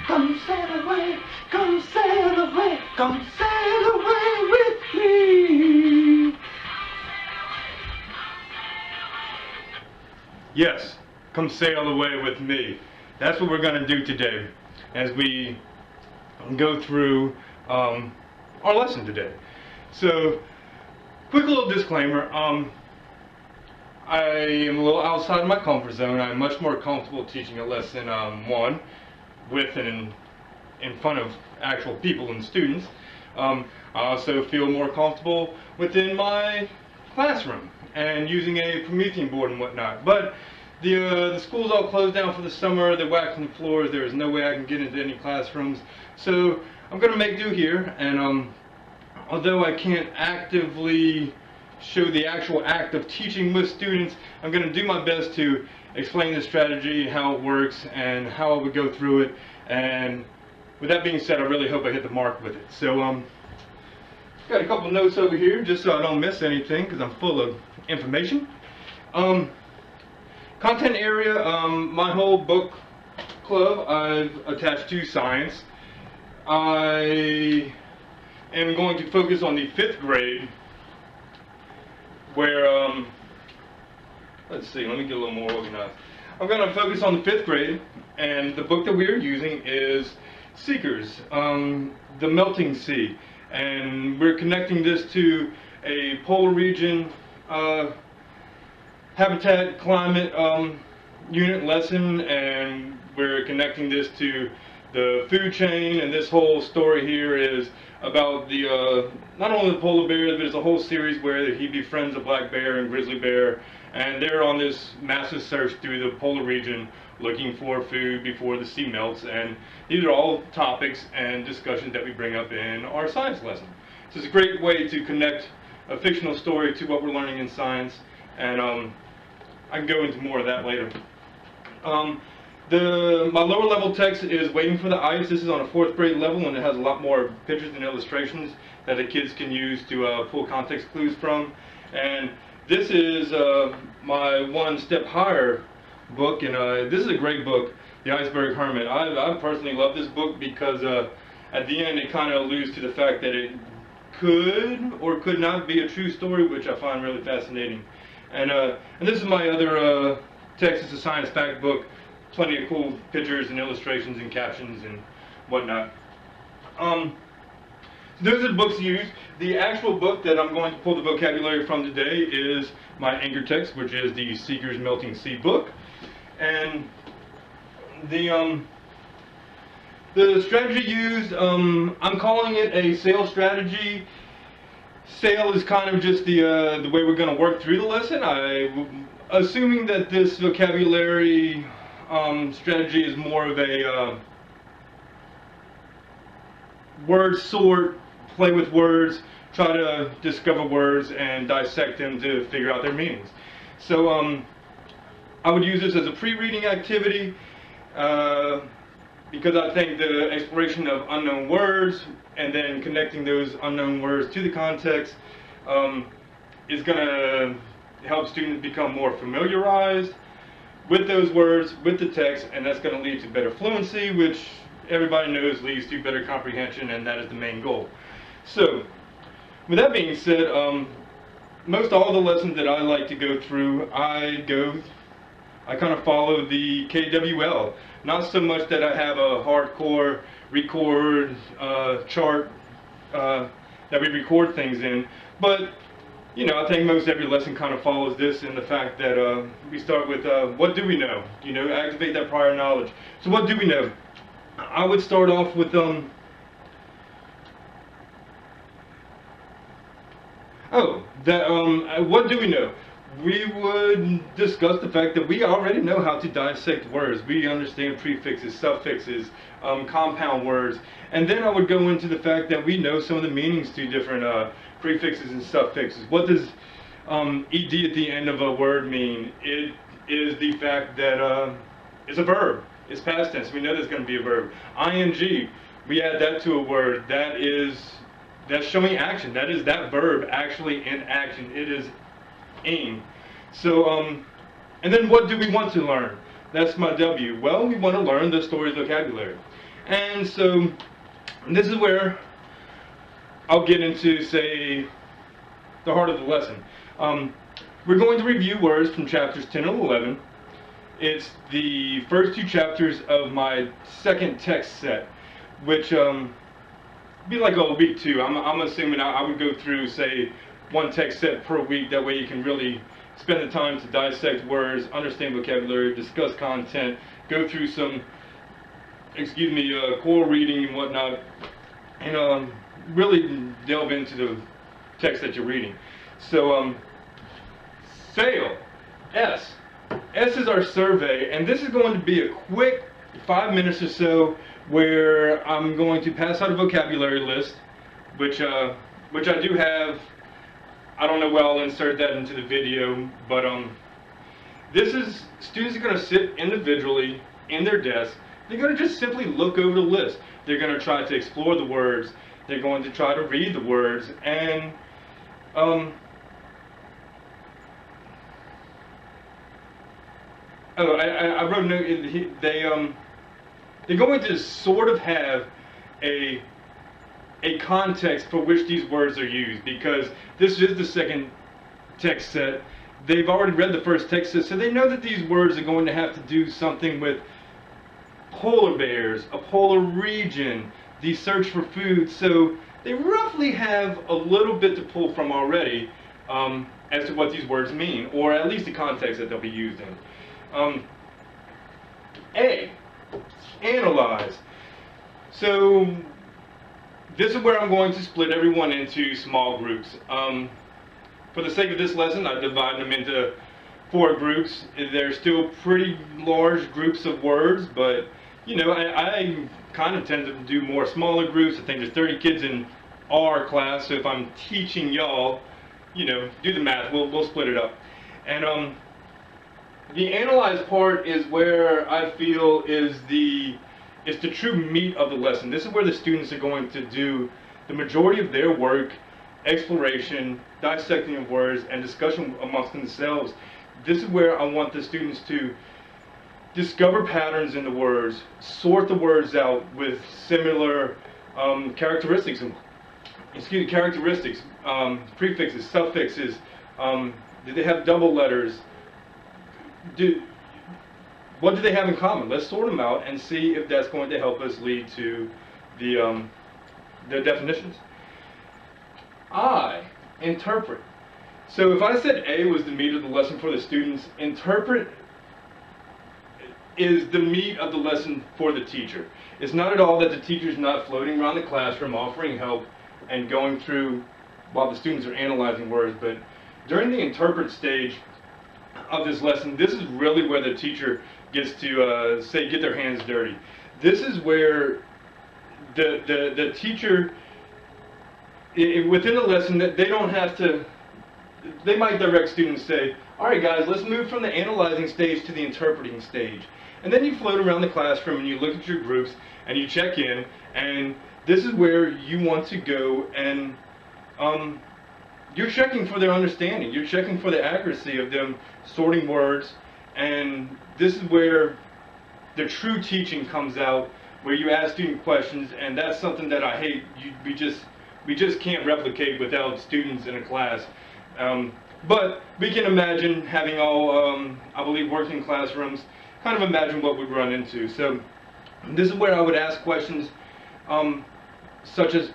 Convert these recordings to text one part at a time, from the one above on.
Come sail away, come sail away, come sail away with me. Yes, come sail away with me. That's what we're going to do today as we go through our lesson today. So, quick little disclaimer. I am a little outside of my comfort zone. I'm much more comfortable teaching a lesson, one, with and in front of actual people and students. I also feel more comfortable within my classroom and using a Promethean board and whatnot. But the school's all closed down for the summer. They're waxing the floors. There is no way I can get into any classrooms. So I'm going to make do here. And although I can't actively show the actual act of teaching with students, I'm going to do my best to explain the strategy, how it works, and how I would go through it. And with that being said, I really hope I hit the mark with it. So, got a couple notes over here just so I don't miss anything because I'm full of information. Content area, my whole book club I've attached to science. I am going to focus on the 5th grade where, let's see, let me get a little more organized. I'm going to focus on the 5th grade, and the book that we are using is Seekers, The Melting Sea, and we're connecting this to a polar region habitat climate unit lesson, and we're connecting this to the food chain. And this whole story here is about the not only the polar bears, but it's a whole series where he befriends a black bear and grizzly bear, and they're on this massive search through the polar region looking for food before the sea melts. And these are all topics and discussions that we bring up in our science lesson. So it's a great way to connect a fictional story to what we're learning in science, and I can go into more of that later. My lower level text is Waiting for the Ice. This is on a 4th grade level, and it has a lot more pictures and illustrations that the kids can use to pull context clues from. And this is my One Step Higher book, and this is a great book, The Iceberg Hermit. I personally love this book because at the end it kind of alludes to the fact that it could or could not be a true story, which I find really fascinating. And this is my other text. It's a science fact book. Plenty of cool pictures and illustrations and captions and whatnot. Those are the books used. The actual book that I'm going to pull the vocabulary from today is my anchor text, which is the Seekers Melting Sea book. And the strategy used, I'm calling it a sail strategy. Sail is kind of just the way we're going to work through the lesson. Assuming that this vocabulary strategy is more of a word sort, play with words, try to discover words and dissect them to figure out their meanings. So I would use this as a pre-reading activity because I think the exploration of unknown words and then connecting those unknown words to the context is going to help students become more familiarized with those words, with the text, and that's going to lead to better fluency, which everybody knows leads to better comprehension, and that is the main goal. So, with that being said, most all the lessons that I like to go through, I kind of follow the KWL. Not so much that I have a hardcore record chart that we record things in, but you know, I think most every lesson kind of follows this in the fact that we start with what do we know? You know, activate that prior knowledge. So what do we know? I would start off with what do we know? We would discuss the fact that we already know how to dissect words. We understand prefixes, suffixes, compound words, and then I would go into the fact that we know some of the meanings to different prefixes and suffixes. What does ed at the end of a word mean? It is the fact that it's a verb. It's past tense. We know there's going to be a verb. ing, we add that to a word. That's showing action. That is that verb actually in action. It is ing. So, and then what do we want to learn? That's my W. Well, we want to learn the story's vocabulary. And so this is where I'll get into, say, the heart of the lesson. We're going to review words from chapters 10 and 11. It's the first two chapters of my second text set, which be like a week two. I'm assuming I would go through, say, one text set per week. That way you can really spend the time to dissect words, understand vocabulary, discuss content, go through some, core reading and whatnot, and really delve into the text that you're reading. So, fail, S. S is our survey, and this is going to be a quick 5 minutes or so where I'm going to pass out a vocabulary list, which I do have. I don't know where I'll insert that into the video, but this is, students are going to sit individually in their desk. They're going to just simply look over the list. They're going to try to explore the words. They're going to try to read the words, and I wrote a note. They're going to sort of have a context for which these words are used, because this is the second text set. They've already read the first text set, so they know that these words are going to have to do something with polar bears, a polar region, the search for food. So they roughly have a little bit to pull from already as to what these words mean, or at least the context that they'll be used in. A, analyze. So this is where I'm going to split everyone into small groups. For the sake of this lesson, I've divided them into 4 groups. They're still pretty large groups of words, but you know, I kind of tend to do more smaller groups. I think there's 30 kids in our class, so if I'm teaching y'all, you know, do the math. We'll split it up. And the analyze part is where I feel is the true meat of the lesson. This is where the students are going to do the majority of their work: exploration, dissecting of words, and discussion amongst themselves. This is where I want the students to discover patterns in the words, sort the words out with similar characteristics, prefixes, suffixes. Do they have double letters? What do they have in common? Let's sort them out and see if that's going to help us lead to the definitions. I, interpret. So if I said A was the meat of the lesson for the students, interpret is the meat of the lesson for the teacher. It's not at all that the teacher's not floating around the classroom offering help and going through while the students are analyzing words, but during the interpret stage of this lesson, this is really where the teacher gets to get their hands dirty. This is where the teacher, within the lesson, that they don't have to, they might direct students, say, all right guys, let's move from the analyzing stage to the interpreting stage. And then you float around the classroom and you look at your groups and you check in, and this is where you want to go and you're checking for their understanding. You're checking for the accuracy of them sorting words, and this is where the true teaching comes out, where you ask student questions, and that's something that I hate. We just can't replicate without students in a class. But we can imagine having all, I believe, working classrooms, kind of imagine what we'd run into. So this is where I would ask questions such as,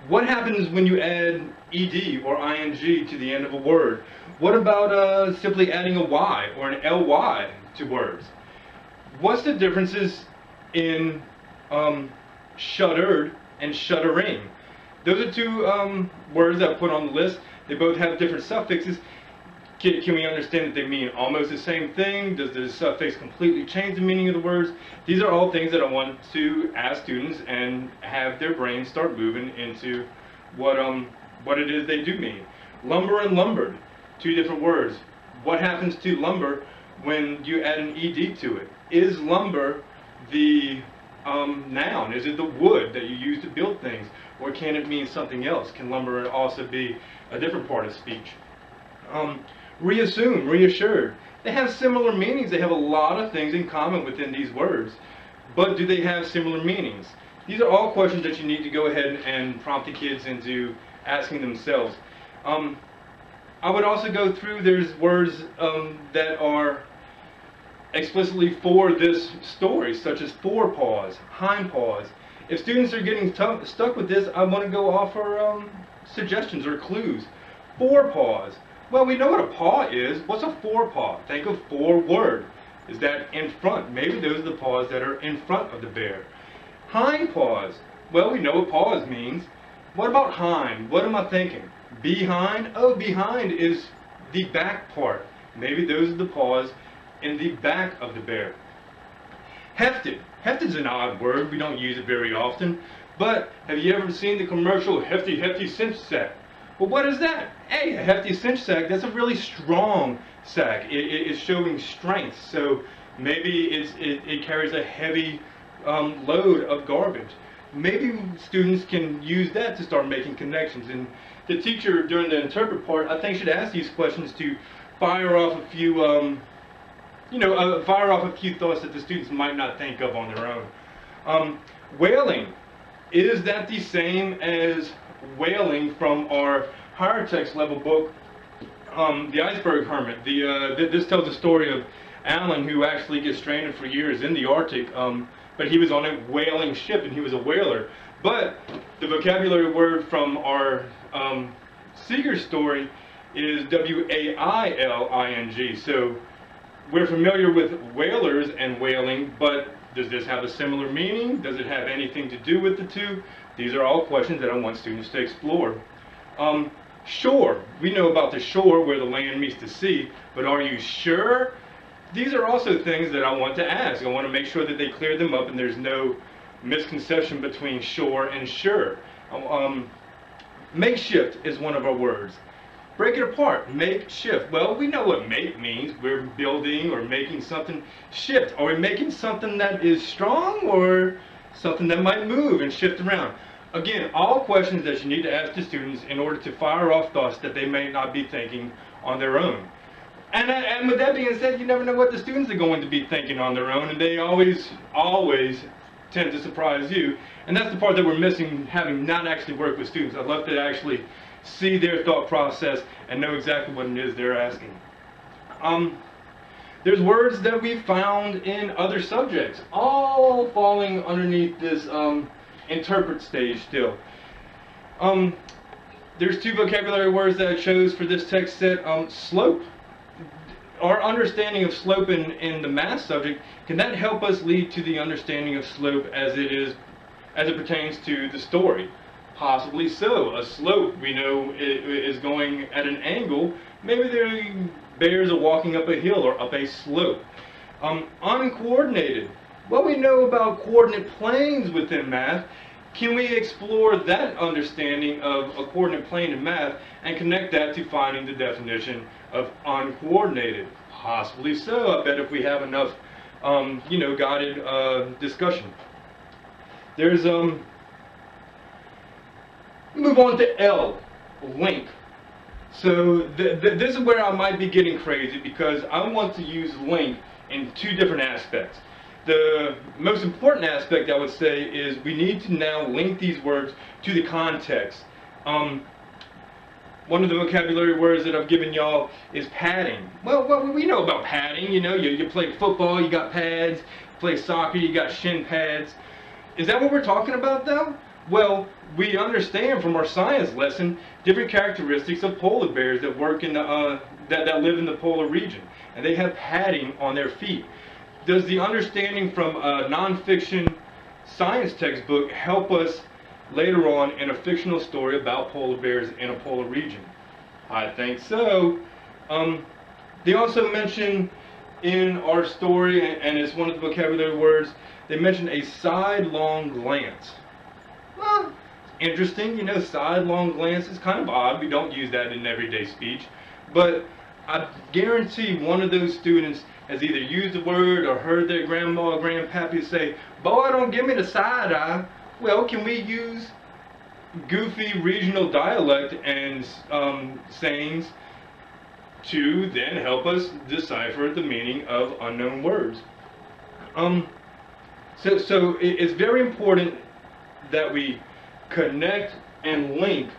what happens when you add ed or ing to the end of a word? What about simply adding a y or an ly to words? What's the differences in shuttered and shuttering? Those are 2 words that I put on the list. They both have different suffixes. Can we understand that they mean almost the same thing? Does the suffix completely change the meaning of the words? These are all things that I want to ask students and have their brains start moving into what it is they do mean. Lumber and lumbered, 2 different words. What happens to lumber when you add an ed to it? Is lumber the noun? Is it the wood that you use to build things? Or can it mean something else? Can lumber also be a different part of speech? Reassume, reassured. They have similar meanings. They have a lot of things in common within these words. but do they have similar meanings? These are all questions that you need to go ahead and prompt the kids into asking themselves. I would also go through, there's words that are explicitly for this story, such as forepaws, hindpaws. If students are getting stuck with this, I want to go offer suggestions or clues. Forepaws. Well, we know what a paw is. What's a forepaw? Think of forward. Is that in front? Maybe those are the paws that are in front of the bear. Hind paws. Well, we know what paws means. What about hind? What am I thinking? Behind? Oh, behind is the back part. Maybe those are the paws in the back of the bear. Hefted. Hefted is an odd word. We don't use it very often. But have you ever seen the commercial hefty, hefty cinch sack? Well, what is that? Hey, a hefty cinch sack, that's a really strong sack. It is showing strength. So maybe it carries a heavy load of garbage. Maybe students can use that to start making connections. And the teacher, during the interpret part, I think should ask these questions to fire off a few, fire off a few thoughts that the students might not think of on their own. Whaling. Is that the same as whaling from our higher text level book, The Iceberg Hermit? This tells the story of Alan, who actually gets stranded for years in the Arctic, but he was on a whaling ship and he was a whaler. But the vocabulary word from our Seeger story is W-A-I-L-I-N-G. So we're familiar with whalers and whaling, but does this have a similar meaning? Does it have anything to do with the two? These are all questions that I want students to explore. Shore. We know about the shore where the land meets the sea, but are you sure? These are also things that I want to ask. I want to make sure that they clear them up and there's no misconception between shore and sure. Makeshift is one of our words. Break it apart. Make shift. Well, we know what make means. We're building or making something shift. Are we making something that is strong or something that might move and shift around? Again, all questions that you need to ask the students in order to fire off thoughts that they may not be thinking on their own. And with that being said, you never know what the students are going to be thinking on their own, and they always tend to surprise you. And that's the part that we're missing, having not actually worked with students. I'd love to actually see their thought process and know exactly what it is they're asking. There's words that we found in other subjects, all falling underneath this interpret stage still. There's two vocabulary words that I chose for this text set. Slope. Our understanding of slope in the math subject, can that help us lead to the understanding of slope as it pertains to the story? Possibly so. A slope, we know, is going at an angle. Maybe the bears are walking up a hill or up a slope. Uncoordinated. What we know about coordinate planes within math, can we explore that understanding of a coordinate plane in math and connect that to finding the definition of uncoordinated? Possibly so. I bet if we have enough, guided discussion. There's move on to L, link. So this is where I might be getting crazy because I want to use link in two different aspects. The most important aspect, I would say, is we need to now link these words to the context. One of the vocabulary words that I've given y'all is padding. Well, we know about padding. You know, you play football, you got pads. You play soccer, you got shin pads. Is that what we're talking about, though? Well, we understand from our science lesson different characteristics of polar bears that work in the that live in the polar region, and they have padding on their feet. Does the understanding from a nonfiction science textbook help us later on in a fictional story about polar bears in a polar region? I think so. They also mention in our story, and it's one of the vocabulary words, they mention a sidelong glance. Well, interesting, you know, sidelong glance is kind of odd. We don't use that in everyday speech. But I guarantee one of those students has either used the word or heard their grandma or grandpappy say, "Boy, don't give me the side eye." Well, can we use goofy regional dialect and sayings to then help us decipher the meaning of unknown words? So it's very important that we connect and link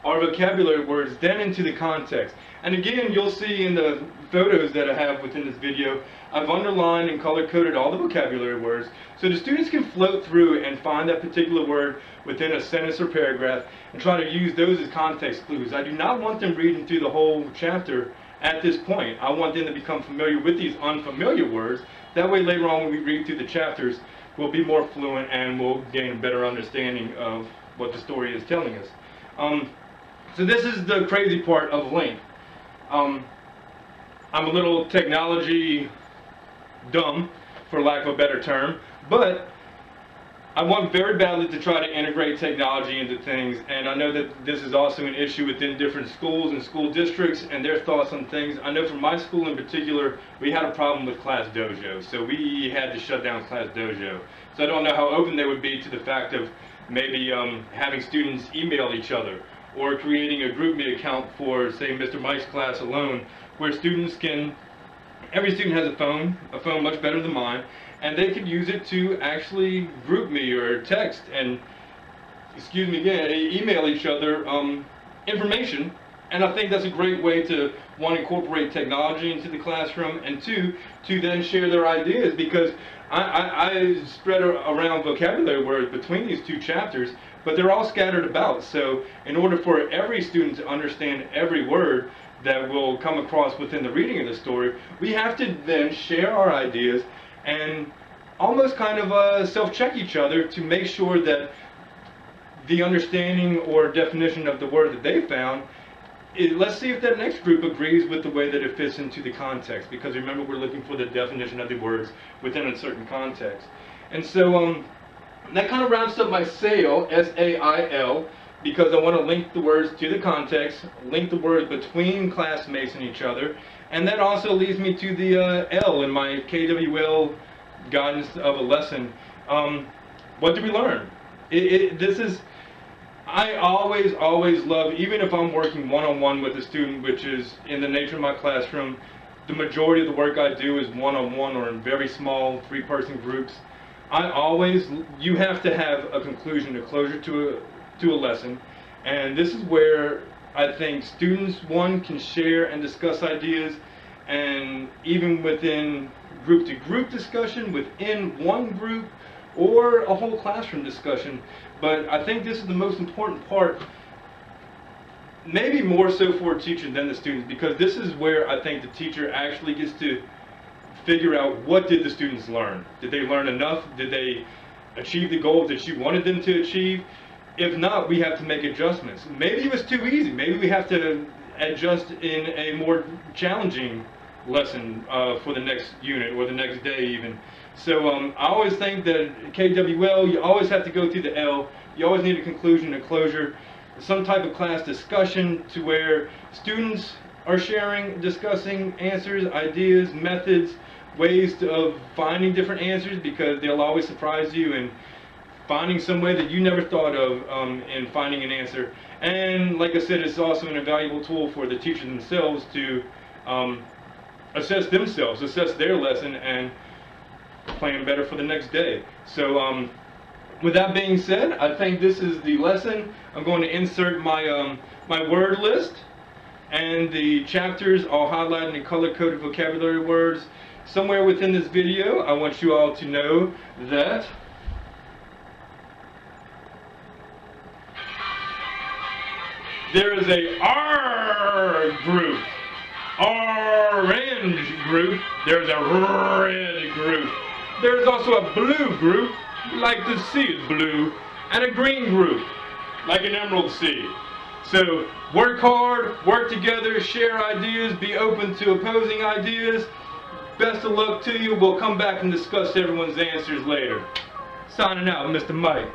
our vocabulary words then into the context. And again, you'll see in the photos that I have within this video, I've underlined and color-coded all the vocabulary words so the students can float through and find that particular word within a sentence or paragraph and try to use those as context clues. I do not want them reading through the whole chapter at this point. I want them to become familiar with these unfamiliar words. That way later on when we read through the chapters, we'll be more fluent and we'll gain a better understanding of what the story is telling us. So this is the crazy part of link. I'm a little technology dumb, for lack of a better term, but I want very badly to try to integrate technology into things, and I know that this is also an issue within different schools and school districts and their thoughts on things. I know for my school in particular, we had a problem with Class Dojo, so we had to shut down Class Dojo. So I don't know how open they would be to the fact of maybe having students email each other, or creating a GroupMe account for, say, Mr. Mike's class alone, where students can, every student has a phone much better than mine, and they could use it to actually GroupMe or text and, excuse me again, email each other information. And I think that's a great way to, one, incorporate technology into the classroom, and two, to then share their ideas, because I spread around vocabulary words between these two chapters, but they're all scattered about. So in order for every student to understand every word that will come across within the reading of the story, we have to then share our ideas and almost kind of self-check each other to make sure that the understanding or definition of the word that they found, let's see if that next group agrees with the way that it fits into the context, because remember, we're looking for the definition of the words within a certain context. And so that kind of wraps up my SAIL, S-A-I-L, because I want to link the words to the context, link the words between classmates and each other, and that also leads me to the L in my KWL guidance of a lesson. What do we learn? This is, I always love, even if I'm working one-on-one with a student, which is in the nature of my classroom, the majority of the work I do is one-on-one or in very small 3-person groups. You have to have a conclusion, a closure to a lesson, and this is where I think students, one, can share and discuss ideas, and even within group-to-group discussion, within one group, or a whole classroom discussion. But I think this is the most important part, maybe more so for a teacher than the students, because this is where I think the teacher actually gets to figure out, what did the students learn? Did they learn enough? Did they achieve the goals that you wanted them to achieve? If not, we have to make adjustments. Maybe it was too easy. Maybe we have to adjust in a more challenging lesson for the next unit or the next day even. So I always think that KWL, you always have to go through the L. You always need a conclusion, a closure, some type of class discussion to where students are sharing, discussing answers, ideas, methods, ways of finding different answers, because they'll always surprise you and finding some way that you never thought of in finding an answer. And like I said, it's also an invaluable tool for the teachers themselves to assess themselves, assess their lesson, and plan better for the next day. So with that being said, I think this is the lesson. I'm going to insert my my word list and the chapters all highlighted in color-coded vocabulary words. Somewhere within this video, I want you all to know that there is a R group, orange group, there's a red group, there's also a blue group, like the sea is blue, and a green group, like an emerald sea. So work hard, work together, share ideas, be open to opposing ideas. Best of luck to you. We'll come back and discuss everyone's answers later. Signing out, Mr. Mike.